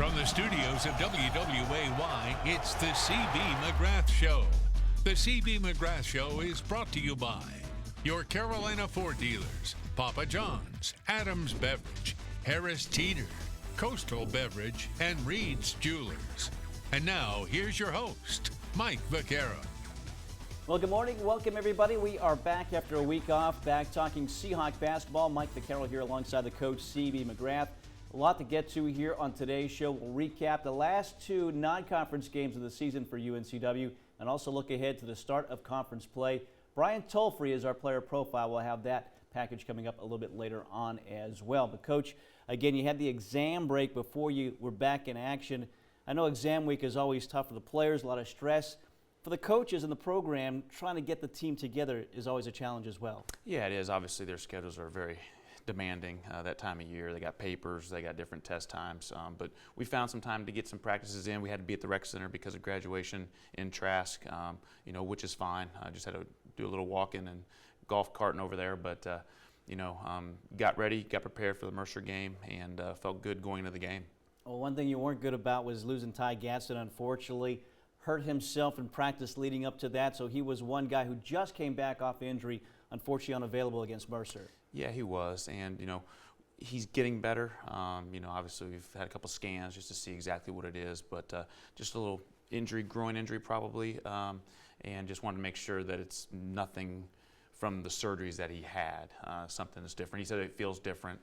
From the studios of WWAY, it's the CB McGrath Show. The CB McGrath Show is brought to you by your Carolina Ford dealers, Papa John's, Adams Beverage, Harris Teeter, Coastal Beverage, and Reed's Jewelers. And now, here's your host, Mike Vaquero. Well, good morning. Welcome, everybody. We are back after a week off, back talking Seahawk basketball. Mike Vaquero here alongside the coach, CB McGrath. A lot to get to here on today's show. We'll recap the last two non-conference games of the season for UNCW and also look ahead to the start of conference play. Brian Tolfree is our player profile. We'll have that package coming up a little bit later on as well. But, Coach, again, you had the exam break before you were back in action. I know exam week is always tough for the players, a lot of stress. For the coaches in the program, trying to get the team together is always a challenge as well. Yeah, it is. Obviously, their schedules are very demanding that time of year. They got papers, they got different test times, but we found some time to get some practices in. We had to be at the rec center because of graduation in Trask, which is fine. I just had to do a little walking and golf carting over there, but got ready, got prepared for the Mercer game, and felt good going into the game. Well, one thing you weren't good about was losing Ty Gadsden, unfortunately. Hurt himself in practice leading up to that, so he was one guy who just came back off injury, unfortunately unavailable against Mercer. Yeah, he was, and he's getting better. Obviously we've had a couple scans just to see exactly what it is, but just a little injury, groin injury probably, and just wanted to make sure that it's nothing from the surgeries that he had. Something that's different. He said it feels different,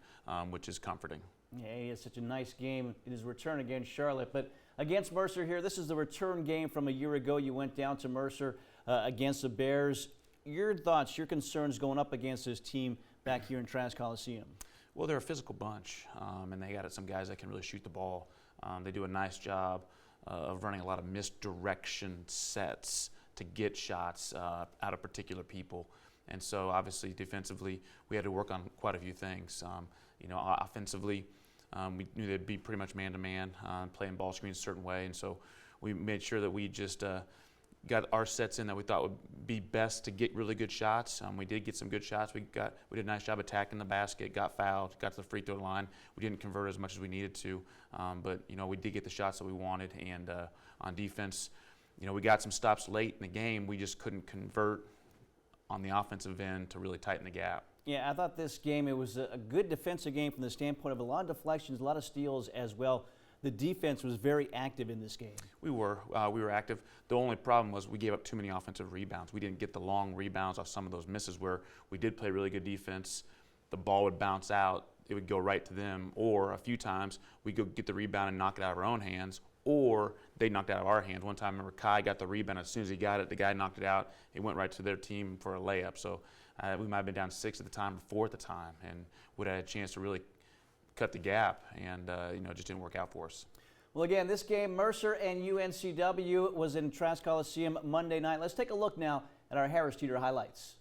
which is comforting. Yeah, he had such a nice game in his return against Charlotte, but against Mercer here, this is the return game from a year ago. You went down to Mercer against the Bears. Your thoughts, your concerns going up against this team back here in Trask Coliseum? Well, they're a physical bunch, and they got some guys that can really shoot the ball. They do a nice job of running a lot of misdirection sets to get shots out of particular people. And so, obviously, defensively, we had to work on quite a few things. Offensively, we knew they'd be pretty much man-to-man, playing ball screens a certain way, and so we made sure that we just got our sets in that we thought would be best to get really good shots. We did get some good shots. We did a nice job attacking the basket, got fouled, got to the free throw line. We didn't convert as much as we needed to, but we did get the shots that we wanted. And on defense, we got some stops late in the game. We just couldn't convert on the offensive end to really tighten the gap. Yeah, I thought this game, it was a good defensive game from the standpoint of a lot of deflections, a lot of steals as well. The defense was very active in this game. We were active. The only problem was we gave up too many offensive rebounds. We didn't get the long rebounds off some of those misses where we did play really good defense. The ball would bounce out. It would go right to them. Or a few times we'd go get the rebound and knock it out of our own hands, or they knocked it out of our hands. One time, I remember Kai got the rebound. As soon as he got it, the guy knocked it out. It went right to their team for a layup. So we might have been down 6 at the time or 4 at the time, and would have had a chance to really cut the gap, and it just didn't work out for us. Well, again, this game, Mercer and UNCW, was in Trask Coliseum Monday night. Let's take a look now at our Harris Teeter highlights.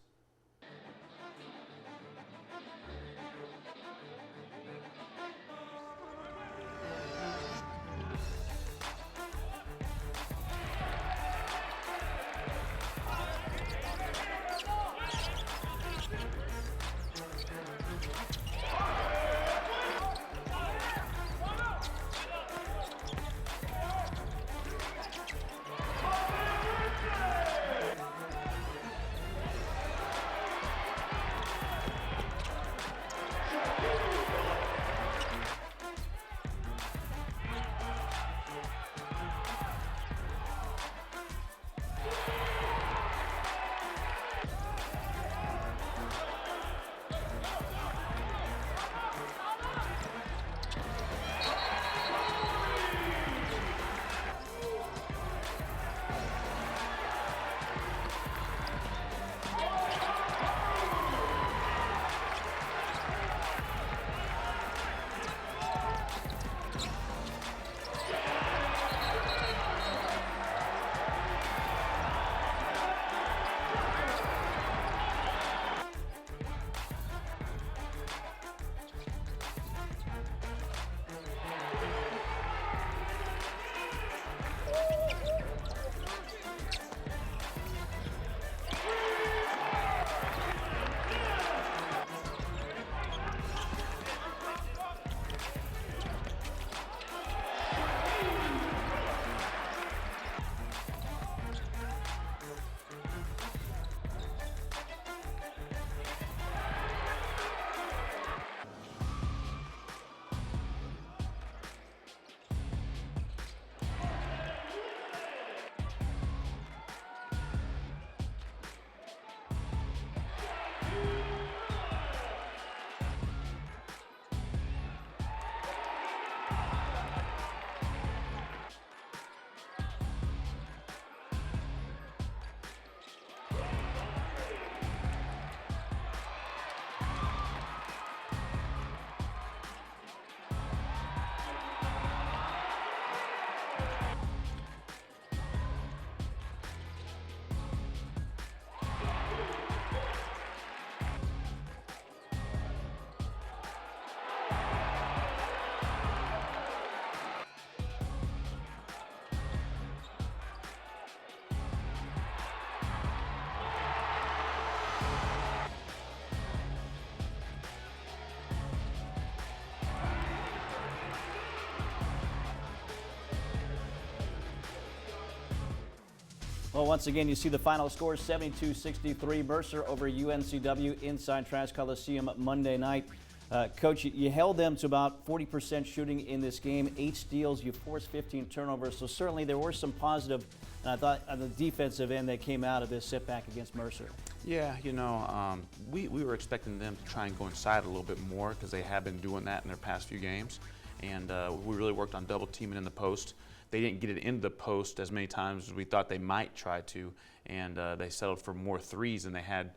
Well, once again, you see the final score, 72-63, Mercer over UNCW inside Trask Coliseum Monday night. Coach, you held them to about 40% shooting in this game, 8 steals, you forced 15 turnovers, so certainly there were some positive, and I thought on the defensive end that came out of this setback against Mercer. Yeah, you know, we were expecting them to try and go inside a little bit more because they have been doing that in their past few games, and we really worked on double teaming in the post. They didn't get it into the post as many times as we thought they might try to, and they settled for more threes than they had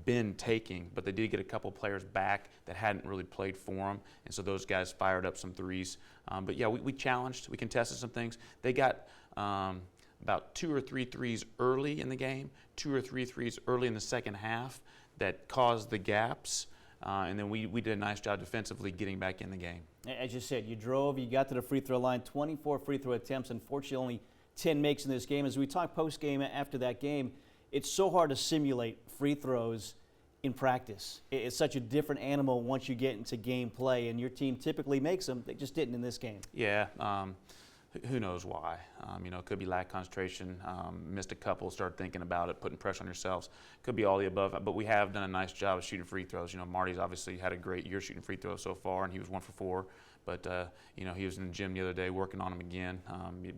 been taking, but they did get a couple players back that hadn't really played for them, and so those guys fired up some threes. But yeah, we challenged, we contested some things. They got about 2 or 3 threes early in the game, 2 or 3 threes early in the second half that caused the gaps, and then we did a nice job defensively getting back in the game. As you said, you drove, you got to the free throw line, 24 free throw attempts, unfortunately only 10 makes in this game. As we talk post-game after that game, it's so hard to simulate free throws in practice. It's such a different animal once you get into game play, and your team typically makes them. They just didn't in this game. Yeah, who knows why? You know, it could be lack of concentration, missed a couple, started thinking about it, putting pressure on yourselves. Could be all the above, but we have done a nice job of shooting free throws. You know, Marty's obviously had a great year shooting free throws so far, and he was 1 for 4. But, you know, he was in the gym the other day working on them again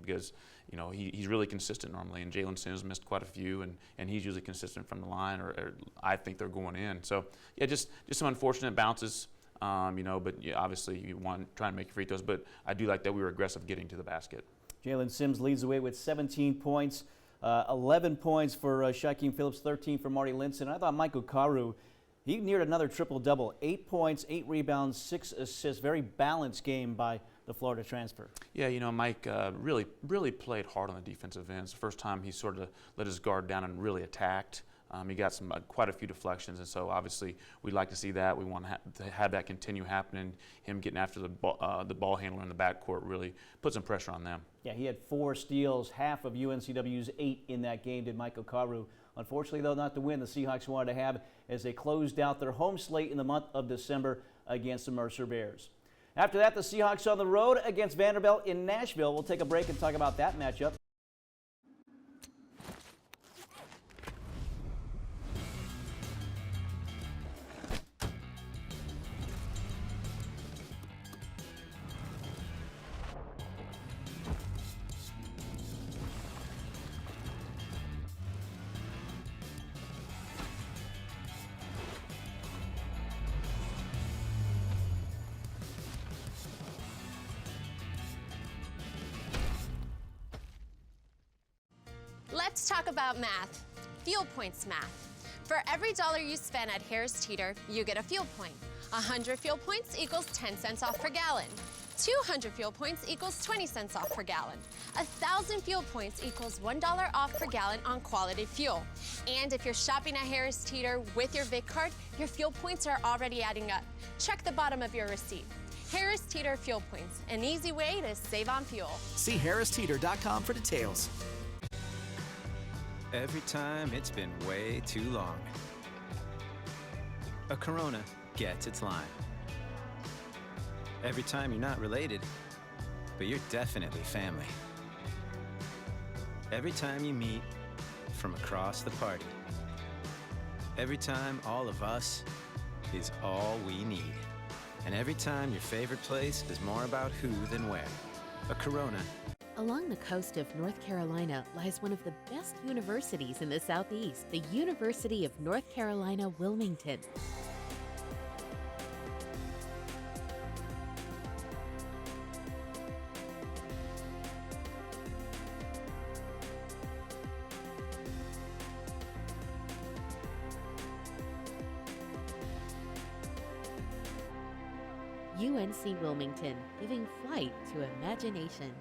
because, you know, he's really consistent normally. And Jalen Sims missed quite a few, and he's usually consistent from the line, or I think they're going in. So, yeah, just some unfortunate bounces, you know, but yeah, obviously you want to try and make your free throws. But I do like that we were aggressive getting to the basket. Jalen Sims leads the way with 17 points, 11 points for Shaquem Phillips, 13 for Marty Linson. I thought Michael Karu, he neared another triple-double, 8 points, 8 rebounds, 6 assists. Very balanced game by the Florida transfer. Yeah, you know, Mike really played hard on the defensive end. It's the first time he sort of let his guard down and really attacked. He got quite a few deflections, and so obviously we'd like to see that. We want to have that continue happening. Him getting after the ball handler in the backcourt really put some pressure on them. Yeah, he had 4 steals, half of UNCW's 8 in that game did Michael Karu. Unfortunately, though, not the win the Seahawks wanted to have as they closed out their home slate in the month of December against the Mercer Bears. After that, the Seahawks on the road against Vanderbilt in Nashville. We'll take a break and talk about that matchup. Let's talk about math. Fuel points math. For every dollar you spend at Harris Teeter, you get a fuel point. 100 fuel points equals 10 cents off per gallon. 200 fuel points equals 20 cents off per gallon. 1,000 fuel points equals $1 off per gallon on quality fuel. And if you're shopping at Harris Teeter with your Vic card, your fuel points are already adding up. Check the bottom of your receipt. Harris Teeter Fuel Points, an easy way to save on fuel. See harristeeter.com for details. Every time it's been way too long. A Corona gets its line. Every time you're not related, but you're definitely family. Every time you meet from across the party. Every time all of us is all we need. And every time your favorite place is more about who than where. A Corona. Along the coast of North Carolina lies one of the best universities in the Southeast, the University of North Carolina, Wilmington. UNC Wilmington, giving flight to imagination.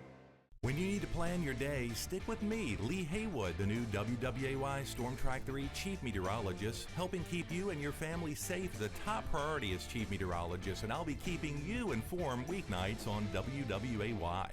When you need to plan your day, stick with me, Lee Haywood, the new WWAY Storm Track 3 Chief Meteorologist, helping keep you and your family safe. The top priority as Chief Meteorologist, and I'll be keeping you informed weeknights on WWAY.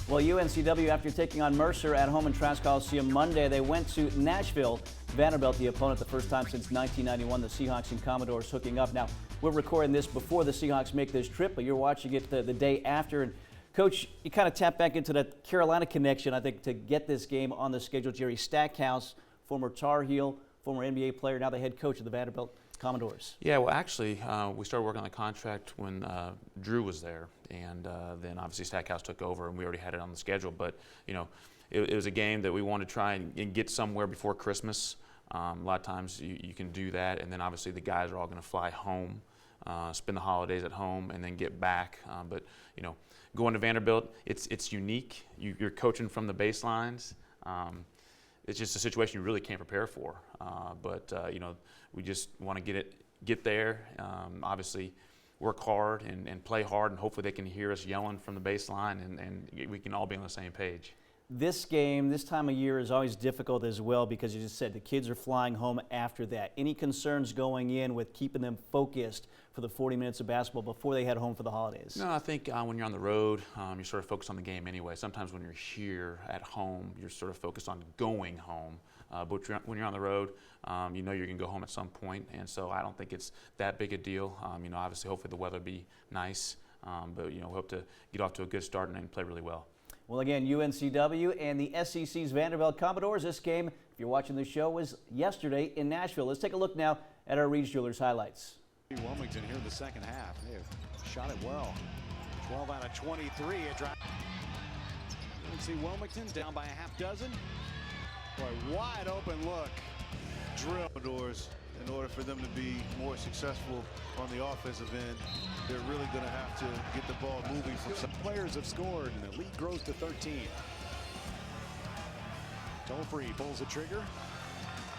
Well, UNCW, after taking on Mercer at home in Trask Coliseum Monday, they went to Nashville. Vanderbilt, the opponent, the first time since 1991. The Seahawks and Commodores hooking up. Now, we're recording this before the Seahawks make this trip, but you're watching it the day after. And Coach, you kind of tap back into that Carolina connection, I think, to get this game on the schedule. Jerry Stackhouse, former Tar Heel, former NBA player, now the head coach of the Vanderbilt Commodores. Yeah, well, actually, we started working on the contract when Drew was there, and then obviously Stackhouse took over, and we already had it on the schedule. But you know, it was a game that we wanted to try and get somewhere before Christmas. A lot of times you can do that, and then obviously the guys are all going to fly home, spend the holidays at home, and then get back. But you know, going to Vanderbilt, it's unique. You're coaching from the baselines. It's just a situation you really can't prepare for. But you know, we just want to get there. Obviously, work hard and play hard, and hopefully they can hear us yelling from the baseline, and we can all be on the same page. This game, this time of year, is always difficult as well because you just said the kids are flying home after that. Any concerns going in with keeping them focused for the 40 minutes of basketball before they head home for the holidays? No, I think when you're on the road, you're sort of focused on the game anyway. Sometimes when you're here at home, you're sort of focused on going home. But when you're on the road, you know you're going to go home at some point, and so I don't think it's that big a deal. You know, obviously, hopefully the weather will be nice, but you know, we hope to get off to a good start and play really well. Well, again, UNCW and the SEC's Vanderbilt Commodores. This game, if you're watching the show, was yesterday in Nashville. Let's take a look now at our Reed's Jewelers highlights. Wilmington here in the second half. They have shot it well. 12 out of 23. UNC Wilmington down by a half dozen. Boy, wide open look. Drill doors. In order for them to be more successful on the offensive end, they're really going to have to get the ball moving. From Some players have scored, and the lead grows to 13. Tolfree pulls the trigger,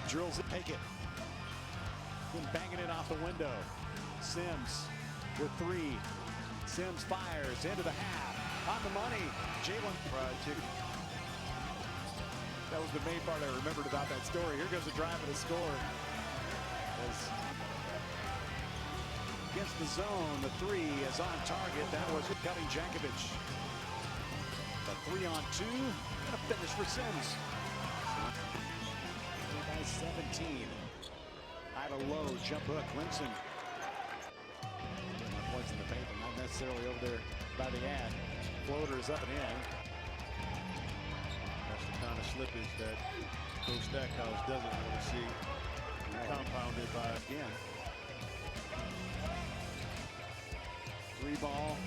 drills it, take it, then banging it off the window. Sims with three. Sims fires into the half. On the money. Jalen. fried chicken. That was the main part I remembered about that story. Here goes the drive and a score. Against the zone, the three is on target. That was cutting Jankovic. The 3-on-2 and a finish for Sims. By 17. Ida low, jump hook, Linson. Points in the paper, not necessarily over there by the ad. Floater is up and in. That's the kind of slippage that Coach Stackhouse doesn't want to see. Compounded by again. Three ball.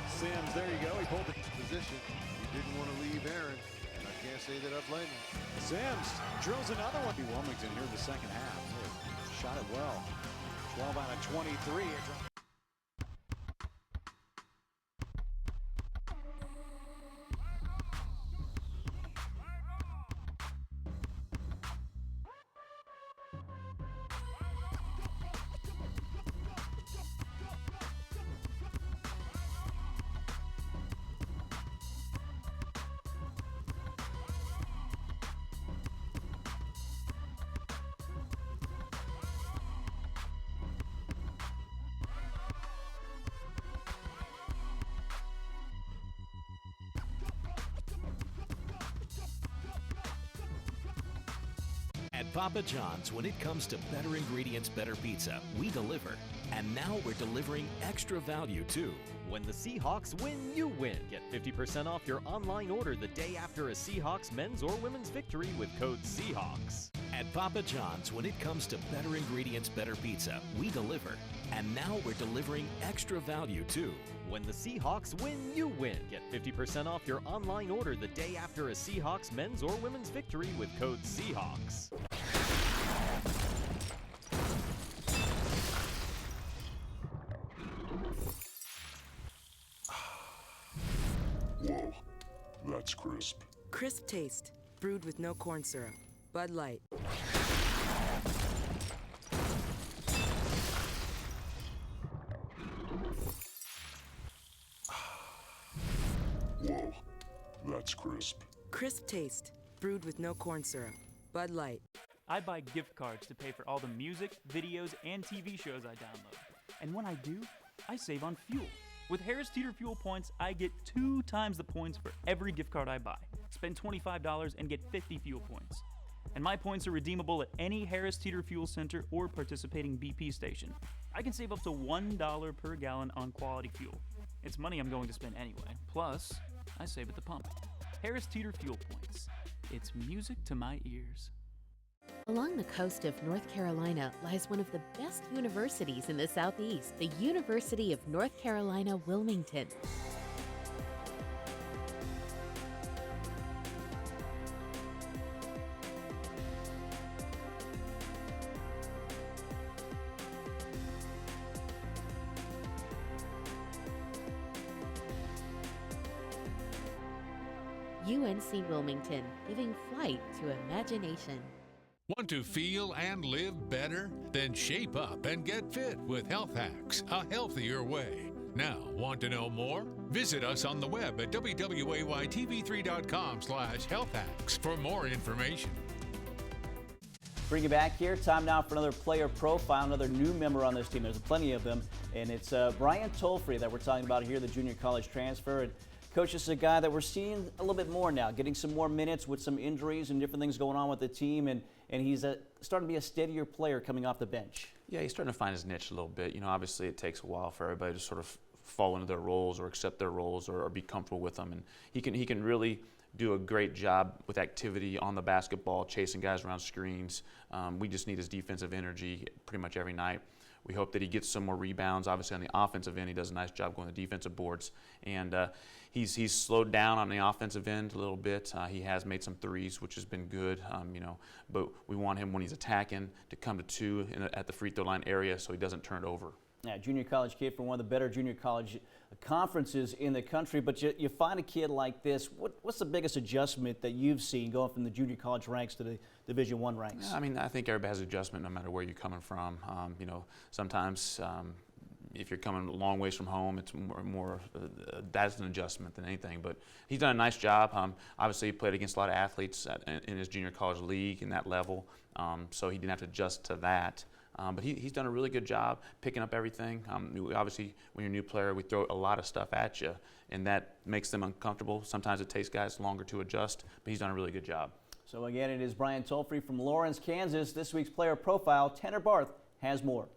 Sims, there you go. He pulled it. position. He didn't want to leave Aaron, and I can't say that I blame him. Sims drills another one. Wilmington here in the second half. Shot it well. 12 out of 23. At Papa John's, when it comes to better ingredients, better pizza, we deliver. And now we're delivering extra value too. When the Seahawks win, you win. Get 50% off your online order the day after a Seahawks men's or women's victory with code Seahawks. At Papa John's, when it comes to better ingredients, better pizza, we deliver. And now we're delivering extra value too. When the Seahawks win, you win. Get 50% off your online order the day after a Seahawks men's or women's victory with code Seahawks. Whoa, that's crisp. Crisp taste, brewed with no corn syrup. Bud Light. Whoa, that's crisp. Crisp taste, brewed with no corn syrup. Bud Light. I buy gift cards to pay for all the music, videos, and TV shows I download. And when I do, I save on fuel. With Harris Teeter Fuel Points, I get 2 times the points for every gift card I buy. Spend $25 and get 50 fuel points. And my points are redeemable at any Harris Teeter Fuel Center or participating BP station. I can save up to $1 per gallon on quality fuel. It's money I'm going to spend anyway. Plus, I save at the pump. Harris Teeter Fuel Points. It's music to my ears. Along the coast of North Carolina lies one of the best universities in the Southeast, the University of North Carolina, Wilmington. UNC Wilmington, giving flight to imagination. Want to feel and live better? Then shape up and get fit with Health Hacks, a healthier way. Now, want to know more? Visit us on the web at wwaytv3.com/healthhacks for more information. Bring you back here. Time now for another player profile, another new member on this team. There's plenty of them, and it's Brian Tolfree that we're talking about here, the junior college transfer. And Coach, this is a guy that we're seeing a little bit more now, getting some more minutes with some injuries and different things going on with the team, and he's starting to be a steadier player coming off the bench. Yeah, he's starting to find his niche a little bit. You know, obviously it takes a while for everybody to sort of fall into their roles or accept their roles or be comfortable with them, and he can really do a great job with activity on the basketball, chasing guys around screens. We just need his defensive energy pretty much every night. We hope that he gets some more rebounds. Obviously, on the offensive end, he does a nice job going to defensive boards. And he's slowed down on the offensive end a little bit. He has made some threes, which has been good. You know, but we want him when he's attacking to come to two at the free throw line area so he doesn't turn it over. Yeah, junior college kid from one of the better junior college conferences in the country. But you find a kid like this. What's the biggest adjustment that you've seen going from the junior college ranks to the Division I ranks? Yeah, I mean, I think everybody has adjustment no matter where you're coming from. You know, sometimes if you're coming a long ways from home, it's more that's an adjustment than anything. But he's done a nice job. Obviously, he played against a lot of athletes in his junior college league in that level, so he didn't have to adjust to that. But he's done a really good job picking up everything. Obviously, when you're a new player, we throw a lot of stuff at you, and that makes them uncomfortable. Sometimes it takes guys longer to adjust, but he's done a really good job. So again, it is Brian Tolfree from Lawrence, Kansas. This week's player profile, Tanner Barth has more.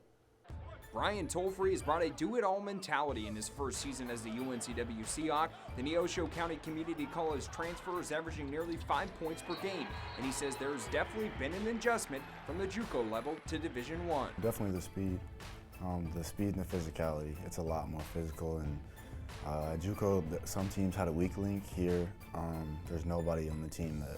Brian Tolfree has brought a do-it-all mentality in his first season as the UNCW Seahawk. The Neosho County Community College transfer is averaging nearly 5 points per game, and he says there's definitely been an adjustment from the JUCO level to Division I. Definitely the speed and the physicality. It's a lot more physical, and JUCO, some teams had a weak link. Here, there's nobody on the team that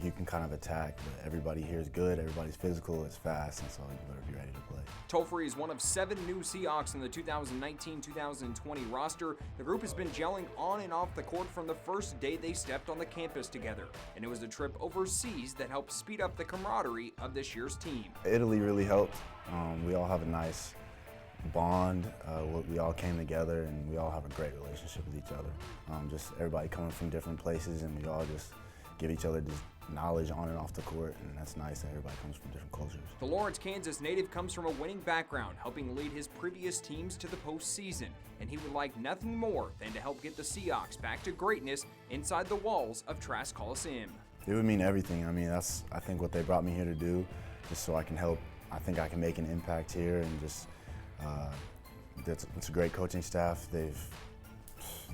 you can kind of attack, but everybody here is good, everybody's physical, it's fast, and so you better be ready to play. Tolfree is one of 7 new Seahawks in the 2019-2020 roster. The group has been gelling on and off the court from the first day they stepped on the campus together, and it was a trip overseas that helped speed up the camaraderie of this year's team. Italy really helped. We all have a nice bond. We all came together, and we all have a great relationship with each other. Just everybody coming from different places, and we all just give each other this knowledge on and off the court, and that's nice that everybody comes from different cultures. The Lawrence, Kansas native comes from a winning background, helping lead his previous teams to the postseason, and he would like nothing more than to help get the Seahawks back to greatness inside the walls of Trask Coliseum. It would mean everything. I mean, that's, I think, what they brought me here to do, just so I can help. I think I can make an impact here, and just it's a great coaching staff. They've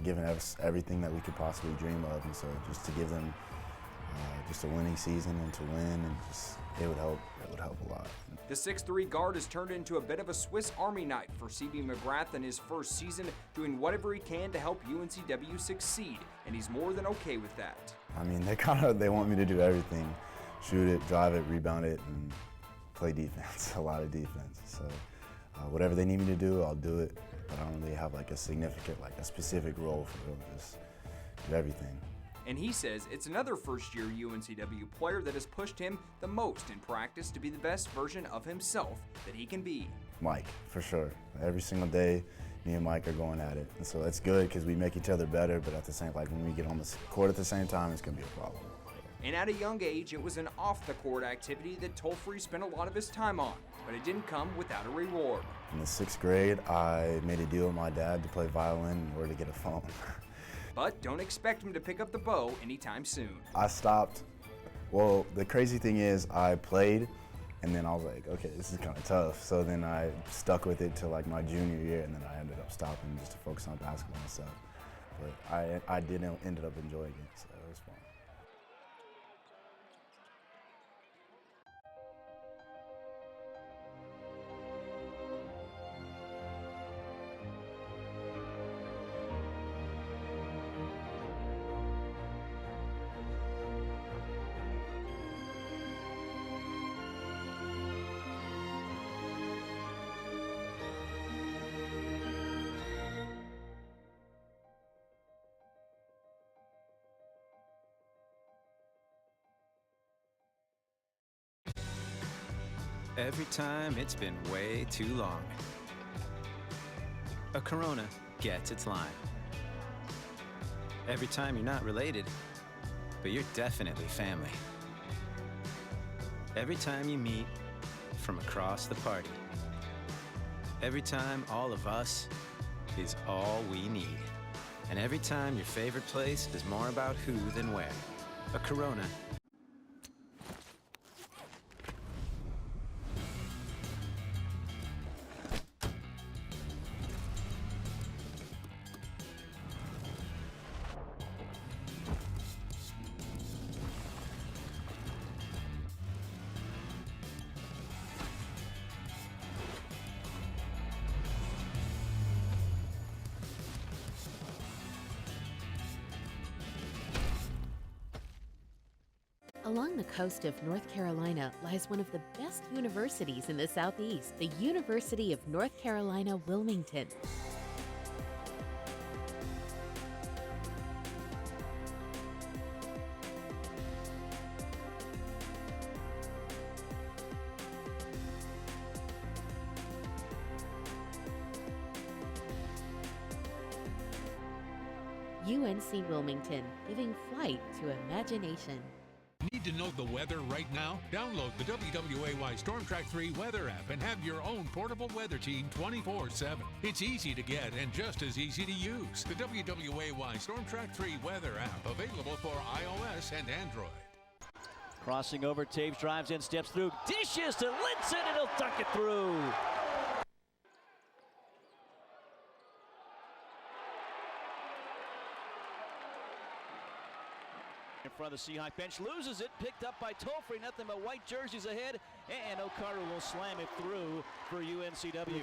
given us everything that we could possibly dream of, and so just to give them just a winning season and to win, and just it would help a lot. The 6'3" guard has turned into a bit of a Swiss Army knife for CB McGrath in his first season, doing whatever he can to help UNCW succeed, and he's more than okay with that. I mean, they want me to do everything: shoot it, drive it, rebound it, and play defense, a lot of defense. So whatever they need me to do, I'll do it. But I don't really have a specific role for them. Just do everything. And he says it's another first-year UNCW player that has pushed him the most in practice to be the best version of himself that he can be. Mike, for sure. Every single day, me and Mike are going at it. And so that's good because we make each other better, but at the same time, when we get on the court at the same time, it's going to be a problem. And at a young age, it was an off-the-court activity that Tolfree spent a lot of his time on, but it didn't come without a reward. In the 6th grade, I made a deal with my dad to play violin in order to get a phone. But don't expect him to pick up the bow anytime soon. I stopped. Well, the crazy thing is I played, And then I was like, okay, this is kind of tough. So then I stuck with it till like my junior year, and then I ended up stopping just to focus on basketball and stuff. But I ended up enjoying it, so it was fun. Every time it's been way too long. A Corona gets its line. Every time you're not related, but you're definitely family. Every time you meet from across the party. Every time all of us is all we need. And every time your favorite place is more about who than where. A Corona. Along the coast of North Carolina lies one of the best universities in the Southeast, the University of North Carolina, Wilmington. UNC Wilmington, giving flight to imagination. Need to know the weather right now? Download the WWAY Storm Track 3 weather app and have your own portable weather team 24/7. It's easy to get and just as easy to use. The WWAY Storm Track 3 weather app, available for iOS and Android. Crossing over, Taves drives in, steps through, dishes to Linson, and he'll tuck it through. In front of the Seahawk bench, loses it, picked up by Tolfrey, nothing but white jerseys ahead, and Okaru will slam it through for UNCW.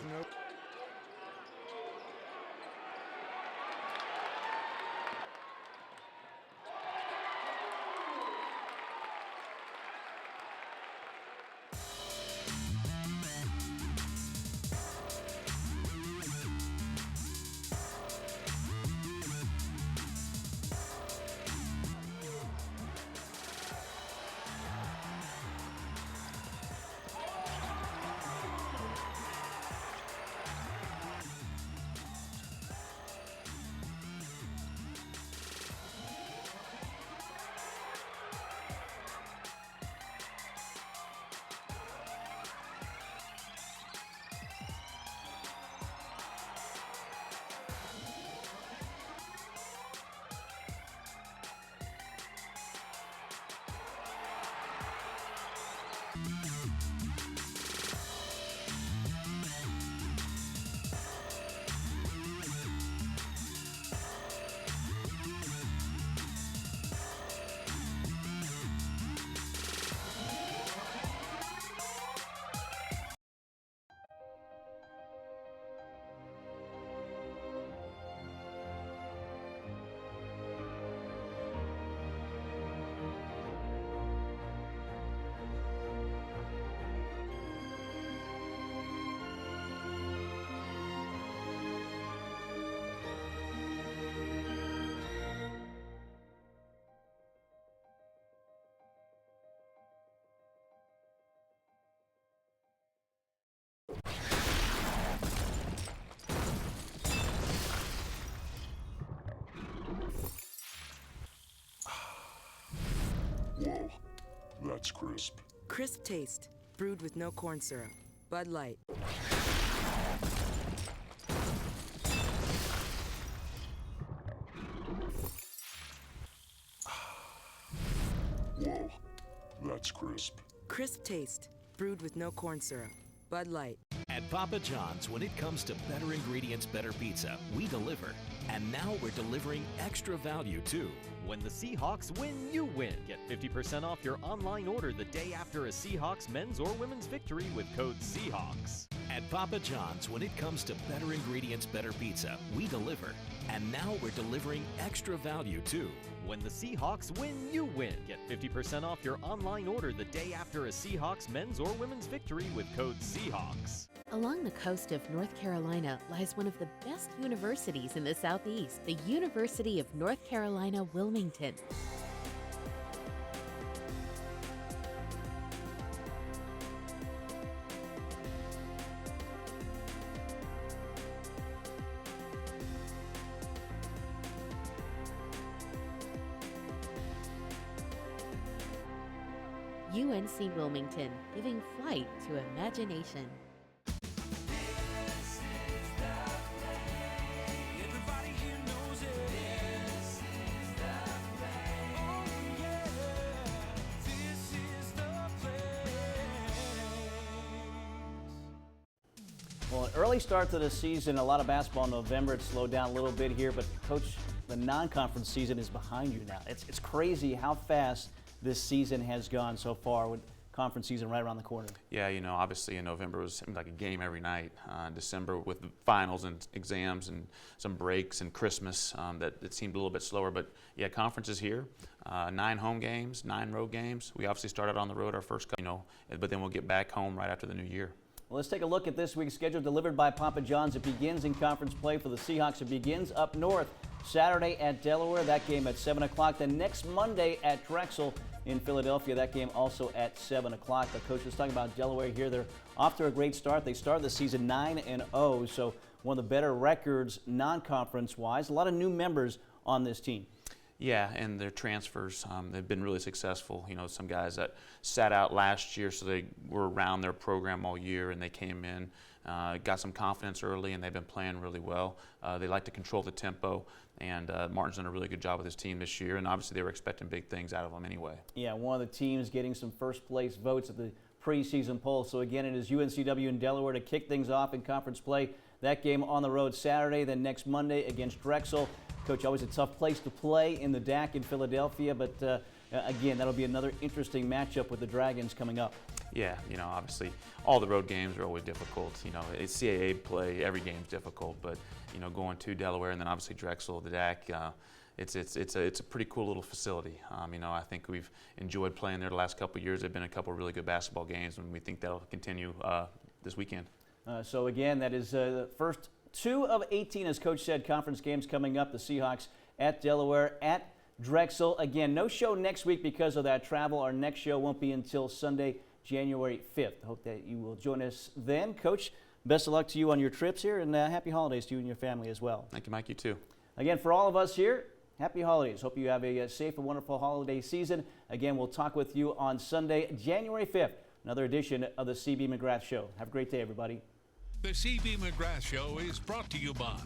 Whoa, that's crisp. Crisp taste, brewed with no corn syrup. Bud Light. Whoa, that's crisp. Crisp taste, Brewed with no corn syrup. Bud Light. At Papa John's, when it comes to better ingredients, better pizza, we deliver. And now we're delivering extra value too. When the Seahawks win, you win. Get 50% off your online order the day after a Seahawks men's or women's victory with code Seahawks. At Papa John's, when it comes to better ingredients, better pizza, we deliver. And now we're delivering extra value too. When the Seahawks win, you win. Get 50% off your online order the day after a Seahawks men's or women's victory with code Seahawks. Along the coast of North Carolina lies one of the best universities in the Southeast, the University of North Carolina, Wilmington. UNC Wilmington, giving flight to imagination. Well, an early start to the season, a lot of basketball in November. It slowed down a little bit here, but Coach, the non-conference season is behind you now. It's crazy how fast this season has gone so far with conference season right around the corner. Yeah, you know, obviously in November it was like a game every night. December with the finals and exams and some breaks and Christmas, that it seemed a little bit slower. But yeah, conference is here. 9 home games, 9 road games. We obviously started on the road our first, but then we'll get back home right after the new year. Well, let's take a look at this week's schedule delivered by Papa John's. It begins in conference play for the Seahawks. It begins up north Saturday at Delaware. That game at 7 o'clock. Then next Monday at Drexel in Philadelphia. That game also at 7 o'clock. The coach was talking about Delaware here. They're off to a great start. They started the season 9-0, so one of the better records non-conference wise. A lot of new members on this team. Yeah, and their transfers, they've been really successful. You know, some guys that sat out last year, so they were around their program all year, and they came in, got some confidence early, and they've been playing really well. They like to control the tempo, and Martin's done a really good job with his team this year, and obviously they were expecting big things out of them anyway. Yeah, one of the teams getting some first place votes at the preseason poll. So again, it is UNCW in Delaware to kick things off in conference play. That game on the road Saturday, then next Monday against Drexel. Coach, always a tough place to play in the DAC in Philadelphia, but again, that'll be another interesting matchup with the Dragons coming up. Yeah, you know, obviously all the road games are always difficult. You know, it's CAA play, every game's difficult, but you know, going to Delaware and then obviously Drexel, the DAC, it's a pretty cool little facility. You know, I think we've enjoyed playing there the last couple of years. There've been a couple of really good basketball games, and we think that'll continue this weekend. So again, that is the first 2 of 18, as Coach said, conference games coming up. The Seahawks at Delaware, at Drexel. Again, no show next week because of that travel. Our next show won't be until Sunday, January 5th. Hope that you will join us then. Coach, best of luck to you on your trips here, and happy holidays to you and your family as well. Thank you, Mike. You too. Again, for all of us here, happy holidays. Hope you have a safe and wonderful holiday season. Again, we'll talk with you on Sunday, January 5th, another edition of the CB McGrath Show. Have a great day, everybody. The CB McGrath Show is brought to you by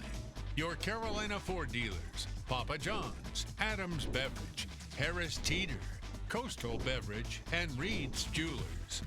your Carolina Ford dealers, Papa John's, Adams Beverage, Harris Teeter, Coastal Beverage, and Reed's Jewelers.